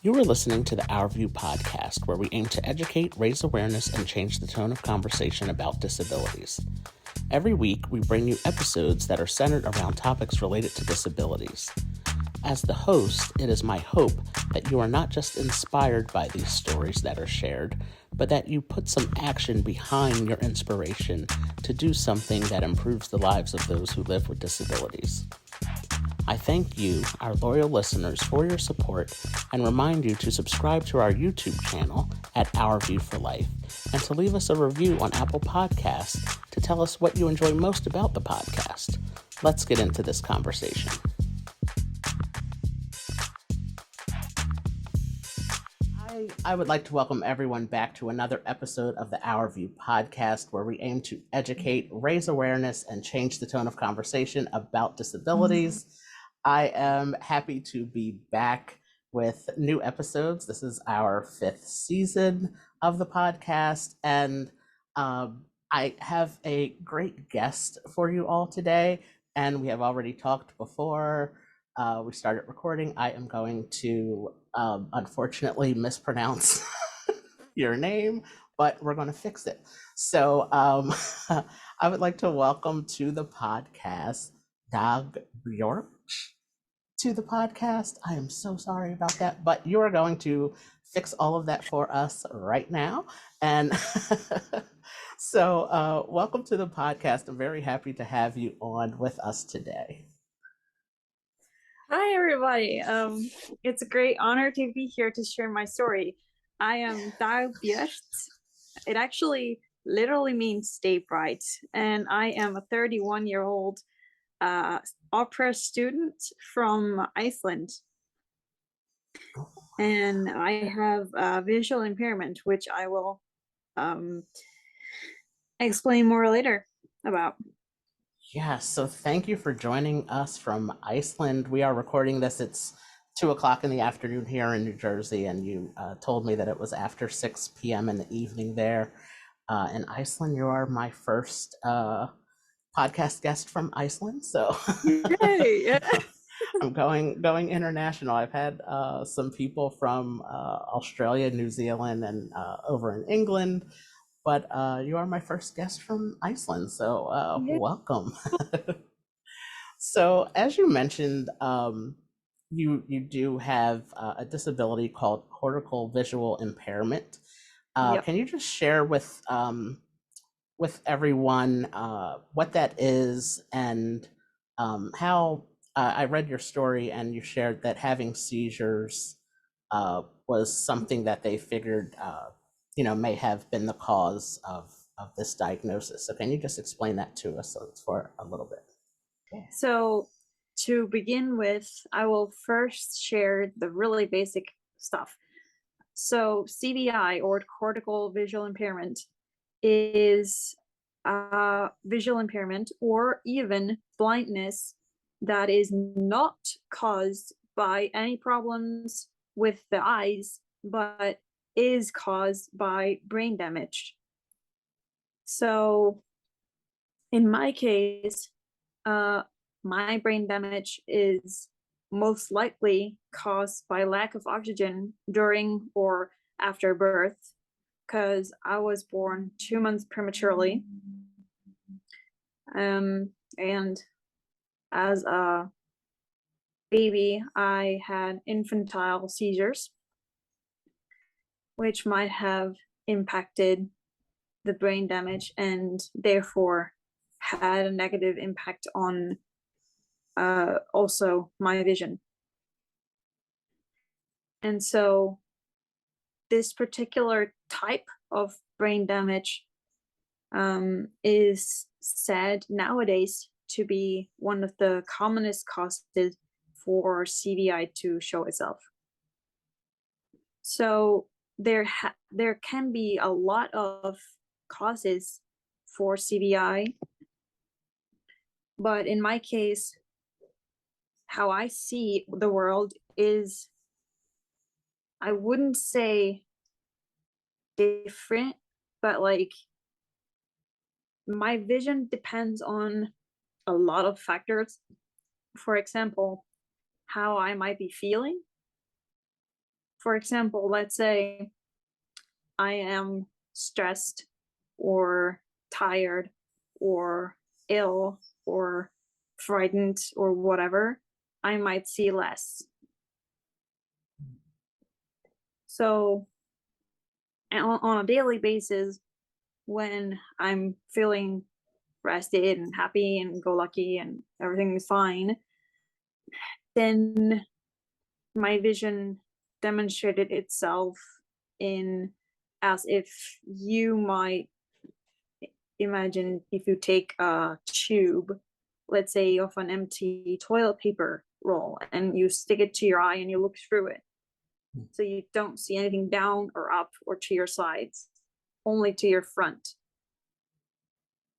You are listening to the Our View podcast, where we aim to educate, raise awareness, and change the tone of conversation about disabilities. Every week, we bring you episodes that are centered around topics related to disabilities. As the host, it is my hope that you are not just inspired by these stories that are shared, but that you put some action behind your inspiration to do something that improves the lives of those who live with disabilities. I thank you, our loyal listeners, for your support and remind you to subscribe to our YouTube channel at Our View for Life and to leave us a review on Apple Podcasts to tell us what you enjoy most about the podcast. Let's get into this conversation. I would like to welcome everyone back to another episode of the Our View podcast, where we aim to educate, raise awareness, and change the tone of conversation about disabilities. I am happy to be back with new episodes. This is our 5th season of the podcast, and I have a great guest for you all today, and we have already talked before we started recording. I am going to unfortunately mispronounce your name, but we're going to fix it. So I would like to welcome to the podcast Dagbjört to the podcast. I am so sorry about that, but you are going to fix all of that for us right now. And so welcome to the podcast. I'm very happy to have you on with us today. Hi, everybody. It's a great honor to be here to share my story. I am Dagbjört. It actually literally means stay bright, and I am a 31-year-old opera student from Iceland. And I have visual impairment, which I will explain more later about. Yeah, so thank you for joining us from Iceland. We are recording this. It's 2:00 in the afternoon here in New Jersey, and you told me that it was after 6 p.m. in the evening there. In Iceland, you are my first podcast guest from Iceland, so Yay! I'm going international. I've had some people from Australia, New Zealand, and over in England, but you are my first guest from Iceland, so Yeah. welcome. So, as you mentioned, you do have a disability called cortical visual impairment. Yep. Can you just share with everyone what that is and how I read your story and you shared that having seizures was something that they figured may have been the cause of this diagnosis. So can you just explain that to us for a little bit? So to begin with, I will first share the really basic stuff. So CVI, or cortical visual impairment, is visual impairment or even blindness that is not caused by any problems with the eyes, but is caused by brain damage. So in my case, my brain damage is most likely caused by lack of oxygen during or after birth, because I was born 2 months prematurely. And as a baby, I had infantile seizures, which might have impacted the brain damage and therefore had a negative impact on also my vision. And so this particular type of brain damage is said nowadays to be one of the commonest causes for CVI to show itself. So there can be a lot of causes for CVI, but in my case, how I see the world is, I wouldn't say different, but like my vision depends on a lot of factors. For example, how I might be feeling, for example, let's say I am stressed or tired or ill or frightened or whatever, I might see less. So on a daily basis, when I'm feeling rested and happy and go lucky and everything is fine, then my vision demonstrated itself in, as if you might imagine, if you take a tube, let's say of an empty toilet paper roll, and you stick it to your eye and you look through it. So you don't see anything down or up or to your sides, only to your front.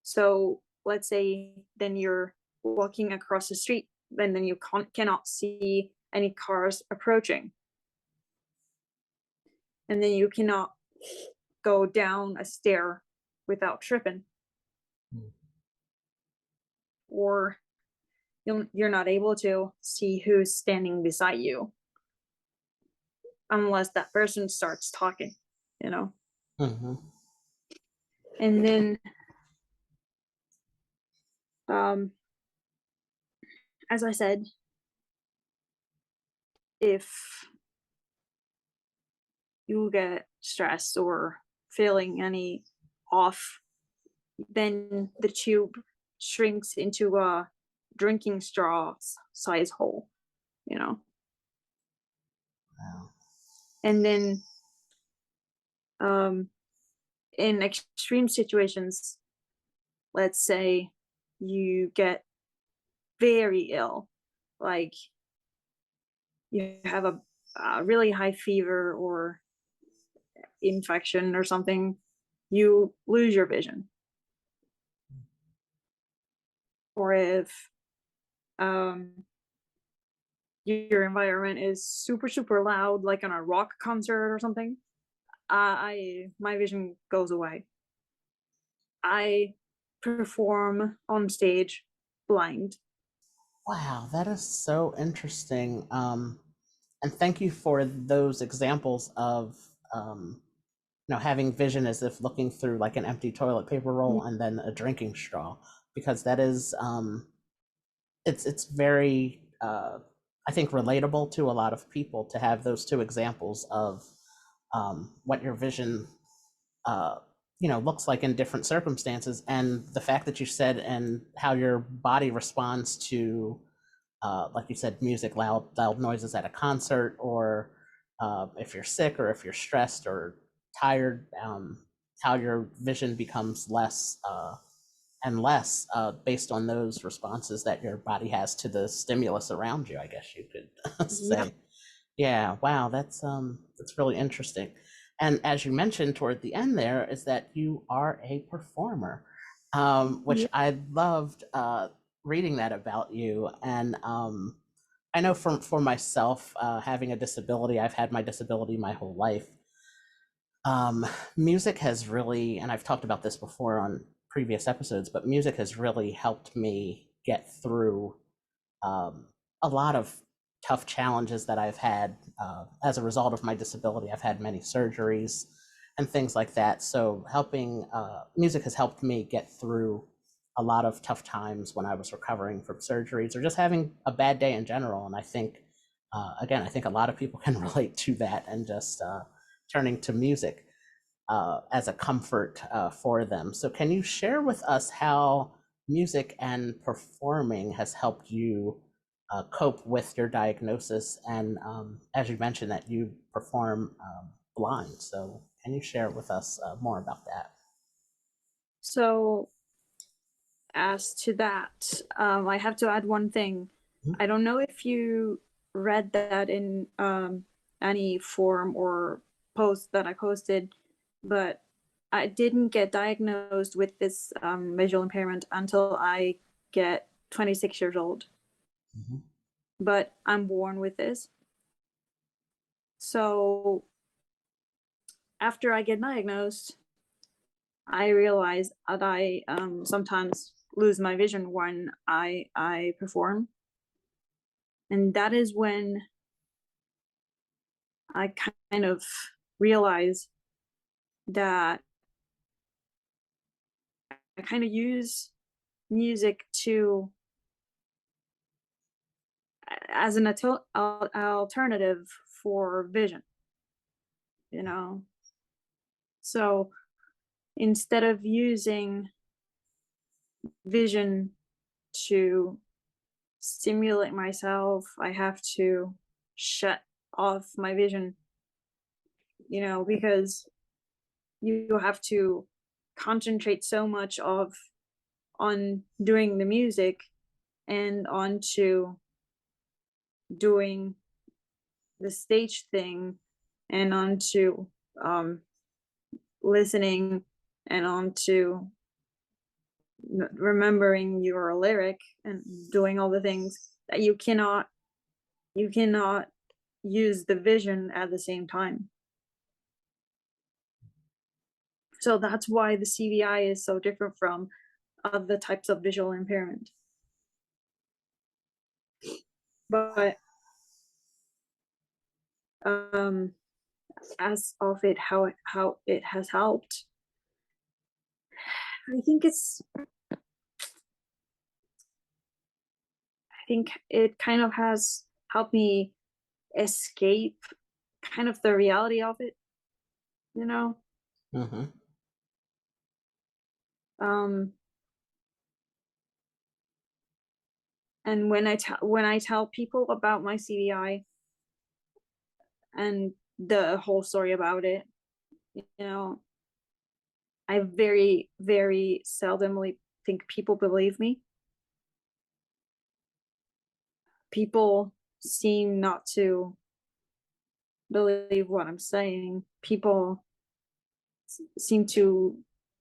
So let's say then you're walking across the street, and then you cannot see any cars approaching. And then you cannot go down a stair without tripping. Or you're not able to see who's standing beside you unless that person starts talking, you know? Mm-hmm. And then, as I said, if you get stressed or feeling any off, then the tube shrinks into a drinking straw size hole, you know? Wow. And then, in extreme situations, let's say you get very ill, like you have a really high fever or infection or something, you lose your vision. Or if your environment is super loud, like on a rock concert or something, my vision goes away. I perform on stage blind. Wow, that is so interesting. And thank you for those examples of having vision as if looking through like an empty toilet paper roll and then a drinking straw, because that is it's very I think relatable to a lot of people to have those two examples of what your vision uh, looks like in different circumstances, and the fact that you said and how your body responds to like you said, music, loud noises at a concert, or if you're sick or if you're stressed or tired, how your vision becomes less and less based on those responses that your body has to the stimulus around you, I guess you could Yeah. say. Yeah, wow, that's really interesting. And as you mentioned toward the end there, is that you are a performer, which Yeah. I loved reading that about you. And I know for myself, having a disability, I've had my disability my whole life. Um, Music has really, and I've talked about this before on previous episodes, but music has really helped me get through um, a lot of tough challenges that I've had as a result of my disability. I've had many surgeries and things like that. So helping music has helped me get through a lot of tough times when I was recovering from surgeries or just having a bad day in general. And I think, again, I think a lot of people can relate to that and just turning to music as a comfort for them. So, can you share with us how music and performing has helped you cope with your diagnosis? And as you mentioned, that you perform blind. So, can you share with us more about that? So as to that, I have to add one thing. Mhm. I don't know if you read that in any form or post that I posted, but I didn't get diagnosed with this visual impairment until I get 26 years old. Mhm. But I'm born with this. So after I get diagnosed, I realize that I sometimes lose my vision when I perform, and that is when I kind of realize that I kind of use music to as an alternative for vision, you know. So instead of using vision to stimulate myself, I have to shut off my vision, because you have to concentrate so much of on doing the music and onto doing the stage thing and onto um listening and onto remembering your lyric and doing all the things that you cannot use the vision at the same time. So that's why the CVI is so different from other types of visual impairment. But um as of it how it has helped, I think it's I think it kind of has helped me escape kind of the reality of it, you know? Mm-hmm. Um, and when I tell people about my CVI and the whole story about it, you know, I very, very seldomly think people believe me. People seem not to believe what I'm saying. People seem to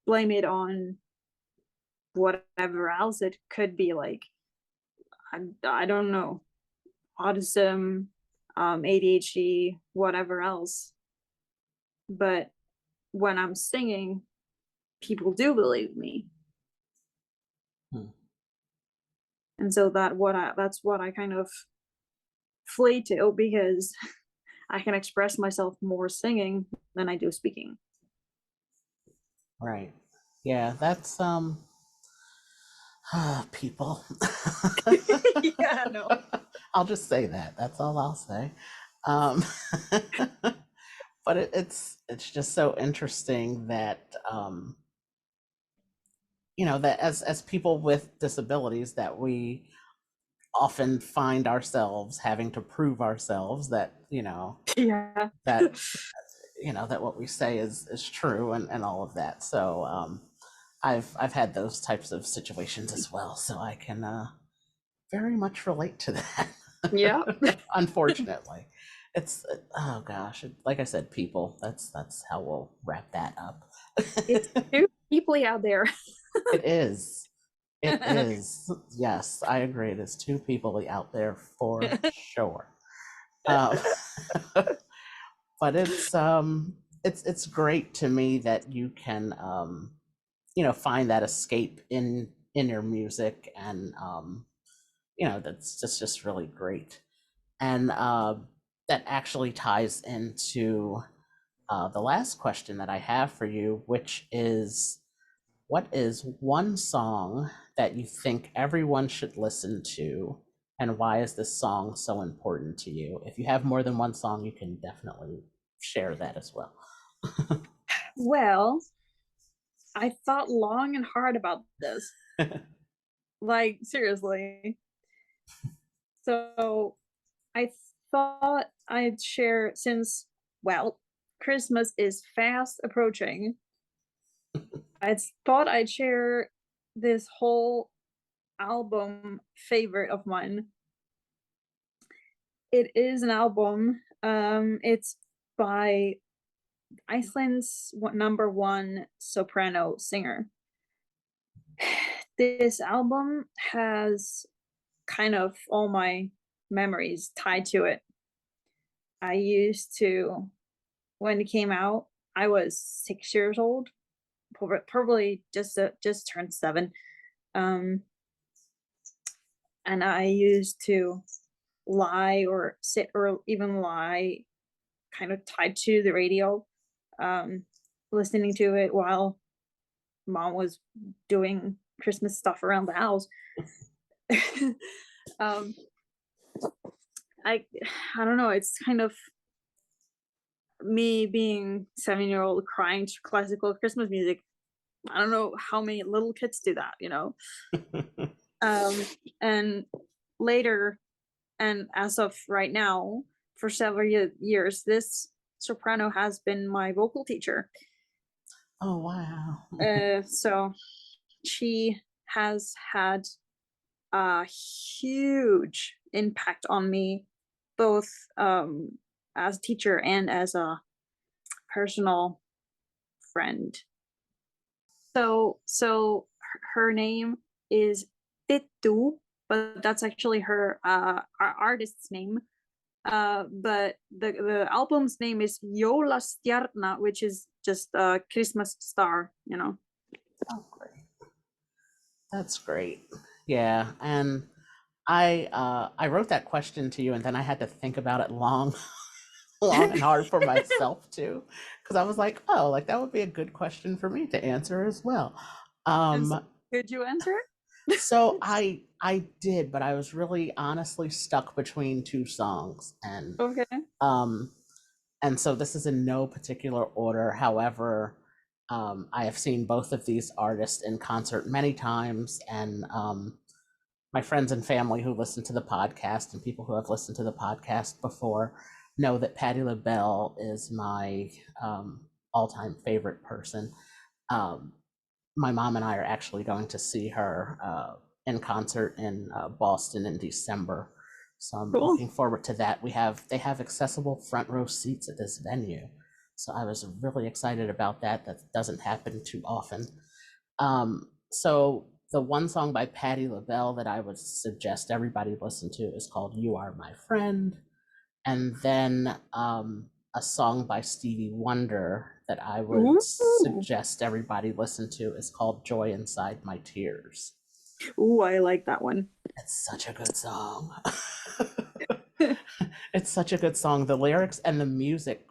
blame it on whatever else it could be, like I don't know, autism, ADHD, whatever else. But when I'm singing, people do believe me, Hmm. and so that's what I kind of flee to, because I can express myself more singing than I do speaking. Right. Yeah, that's people. Yeah, no. I'll just say that. That's all I'll say. Um, but it's just so interesting that that as people with disabilities that we often find ourselves having to prove ourselves that Yeah. that that what we say is true and all of that. So I've had those types of situations as well, so I can very much relate to that. Yeah. Unfortunately, it's oh gosh, like I said, people. That's how we'll wrap that up. It's too deeply out there. It is. It is. Yes, I agree. It is too people out there for sure. Um, but it's great to me that you can find that escape in your music, and that's just really great. And that actually ties into the last question that I have for you, which is, what is one song that you think everyone should listen to, and why is this song so important to you? If you have more than one song, you can definitely share that as well. Well, I thought long and hard about this. Like, seriously. So I thought I'd share, since, well, Christmas is fast approaching. I thought I'd share this whole album favorite of mine. It is an album. It's by Iceland's number one soprano singer. This album has kind of all my memories tied to it. I used to, when it came out, I was 6 years old, probably just turned 7. Um, and I used to lie or sit or even lie kind of tied to the radio, listening to it while mom was doing Christmas stuff around the house. um, I I don't know. It's kind of me being 7-year-old crying to classical Christmas music. I don't know how many little kids do that, you know. And later, and as of right now, for several years, this soprano has been my vocal teacher. Oh, wow. So she has had a huge impact on me, both as a teacher and as a personal friend. So her name is Titu, but that's actually her artist's name. But the album's name is Jola Stjärna, which is just a Christmas star, you know. Oh, great. That's great. Yeah, and I wrote that question to you, and then I had to think about it long, long and hard for myself too, because I was like, oh, like that would be a good question for me to answer as well. And so, Um, could you answer it? so I did, but I was really honestly stuck between two songs, Okay. um, and so this is in no particular order. However, I have seen both of these artists in concert many times, and my friends and family who listen to the podcast and people who have listened to the podcast before know that Patti LaBelle is my all-time favorite person. Um, my mom and I are actually going to see her in concert in Boston in December. So I'm Cool. looking forward to that. They have accessible front row seats at this venue. So I was really excited about that. That doesn't happen too often. So the one song by Patti LaBelle that I would suggest everybody listen to is called You Are My Friend. And then a song by Stevie Wonder that I would Ooh. suggest everybody listen to is called Joy Inside My Tears. Ooh, I like that one. It's such a good song. It's such a good song. The lyrics and the music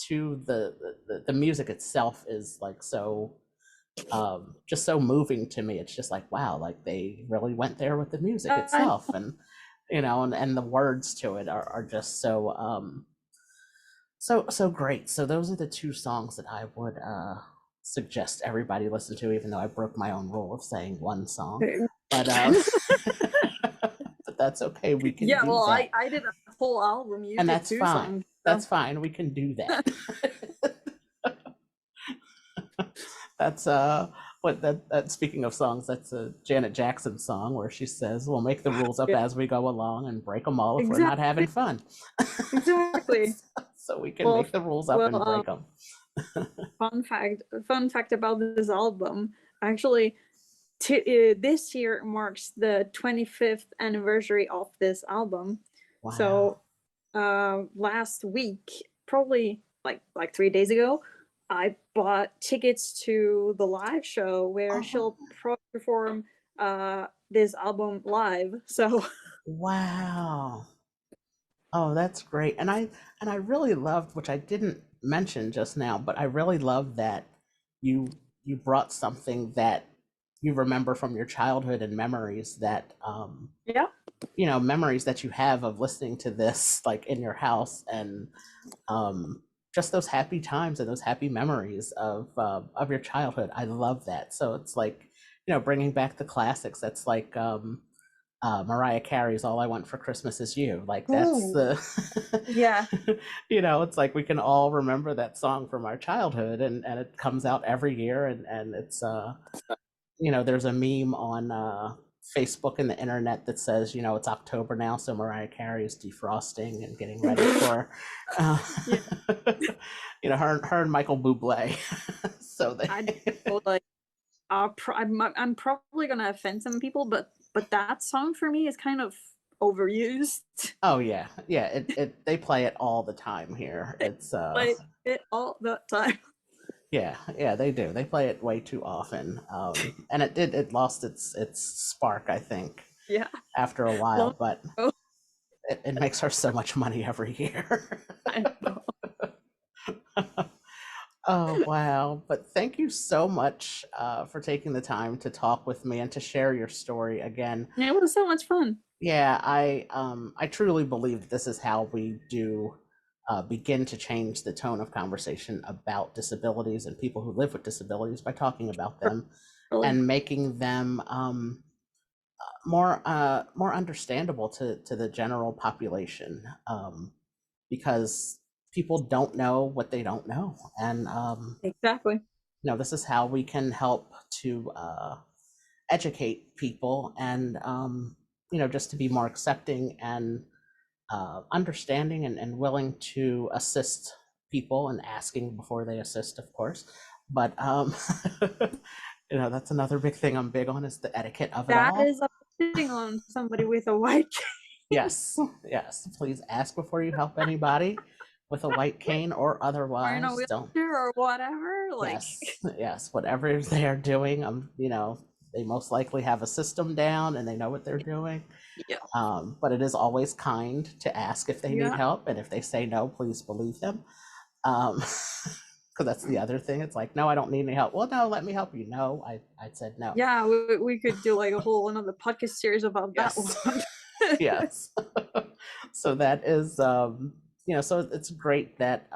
to the music itself is like so just so moving to me. It's just like, wow, like they really went there with the music itself, and you know, and the words to it are just so great. So those are the two songs that I would suggest everybody listen to, even though I broke my own rule of saying one song. But but that's okay. We can Yeah, do well, that. I did a whole album. You And did that's two fine. songs. That's fine. We can do that. That's what that speaking of songs, that's a Janet Jackson song where she says, "We'll make the rules up Yeah, as we go along and break them all if we're not having fun." exactly. So we can Well, make the rules up and break them. fun fact about this album. Actually, this year marks the 25th anniversary of this album. Wow. So, last week, probably like 3 days ago, I bought tickets to the live show where she'll perform this album live. So Wow. Oh, that's great. And I really loved, which I didn't mention just now, but I really love that you you brought something that you remember from your childhood and memories that yeah, you know, memories that you have of listening to this like in your house, and just those happy times and those happy memories of your childhood. I love that. So it's like, you know, bringing back the classics. That's like Mariah Carey's "All I Want for Christmas Is You." Like that's the, yeah, you know, it's like we can all remember that song from our childhood, and it comes out every year, and it's you know, there's a meme on Facebook and the internet that says, you know, it's October now, so Mariah Carey is defrosting and getting ready for, uh, yeah. you know, her and Michael Bublé. So they, I feel like I'm probably gonna offend some people, but that song for me is kind of overused. oh yeah, yeah, they play it all the time here. It's Play it all the time. yeah, yeah, they do. They play it way too often, and it lost its spark, I think, Yeah, after a while, long but ago. it makes her so much money every year. I know. Oh, wow. But thank you so much for taking the time to talk with me and to share your story again. It was so much fun. Yeah, I truly believe that this is how we do begin to change the tone of conversation about disabilities and people who live with disabilities by talking about them Really. and making them more understandable to the general population, because people don't know what they don't know, and Exactly. this is how we can help to educate people and just to be more accepting and understanding and willing to assist people and asking before they assist, of course. But that's another big thing I'm big on is the etiquette of it That all. is a thing on somebody with a white Yes, yes. Please ask before you help anybody with a white cane or or in a otherwise. Don't. wheelchair or whatever. Like, Yes, yes. Whatever they are doing, they most likely have a system down and they know what they're doing. yeah, But it is always kind to ask if they need yeah, help, and if they say no, please believe them. Because that's the other thing. It's like, no, I don't need any help. Well, no, let me help you. No, I said no. yeah. We could do like a whole another podcast series about that Yes. one. Yes. So that is, so it's great that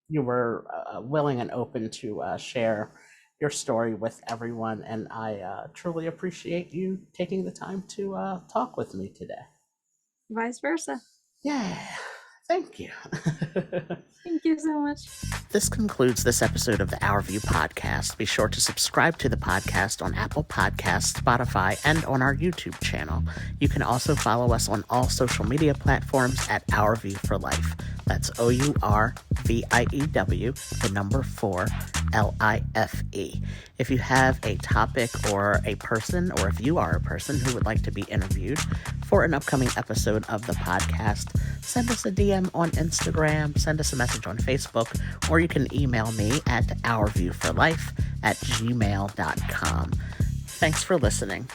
you were willing and open to share your story with everyone. And I truly appreciate you taking the time to talk with me today. Vice versa. Yeah. Thank you. Thank you so much. This concludes this episode of the Our View podcast. Be sure to subscribe to the podcast on Apple Podcasts, Spotify, and on our YouTube channel. You can also follow us on all social media platforms at Our View for Life. That's OURVIEW, the number 4, LIFE. If you have a topic or a person, or if you are a person who would like to be interviewed for an upcoming episode of the podcast, send us a DM on Instagram, send us a message on Facebook, or you can email me at ourviewforlife@gmail.com. Thanks for listening.